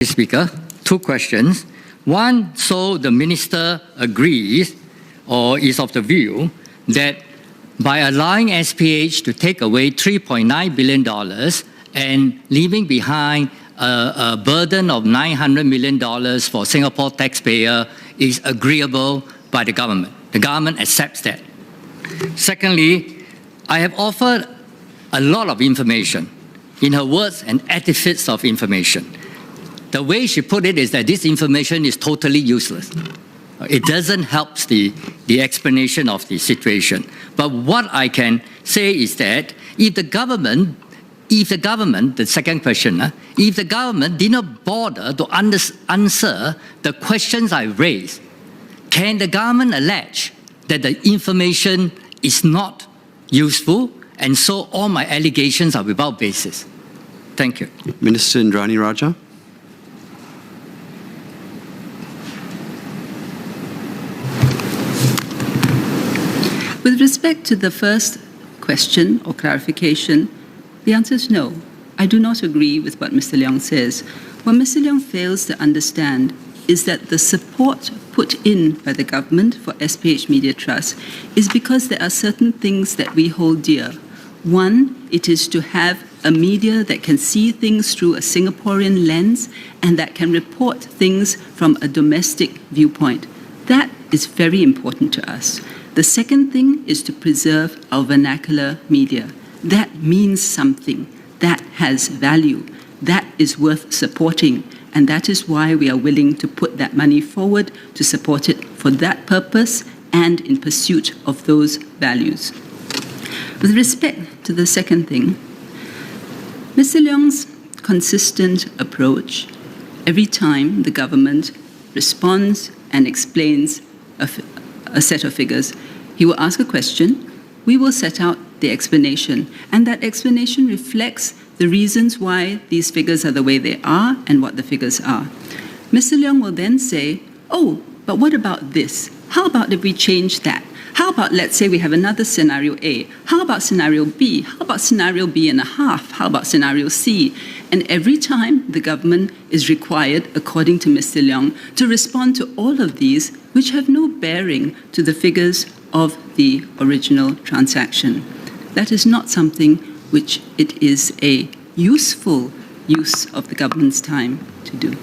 Speaker, two questions. One, so the minister agrees or is of the view that by allowing SPH to take away $3.9 billion and leaving behind a burden of $900 million for Singapore taxpayer is agreeable by the government. The government accepts that. Secondly, I have offered a lot of information, in her words, an edifice of information. The way she put it is that this information is totally useless. It doesn't help the explanation of the situation. But what I can say is that if the government, the second question, if the government did not bother to answer the questions I raised, can the government allege that the information is not useful and so all my allegations are without basis? Thank you. Minister Indranee Rajah. With respect to the first question or clarification, the answer is no. I do not agree with what Mr. Leong says. What Mr. Leong fails to understand is that the support put in by the government for SPH Media Trust is because there are certain things that we hold dear. One, it is to have a media that can see things through a Singaporean lens and that can report things from a domestic viewpoint. That is very important to us. The second thing is to preserve our vernacular media. That means something. That has value. That is worth supporting. And that is why we are willing to put that money forward to support it for that purpose and in pursuit of those values. With respect to the second thing, Mr. Leong's consistent approach, every time the government responds and explains a set of figures, he will ask a question, we will set out the explanation, and that explanation reflects the reasons why these figures are the way they are and what the figures are. Mr. Leong will then say, oh, but what about this? How about if we change that? How about, let's say we have another scenario A? How about scenario B? How about scenario B and a half? How about scenario C? And every time the government is required, according to Mr. Leong, to respond to all of these, which have no bearing to the figures of the original transaction. That is not something which it is a useful use of the government's time to do.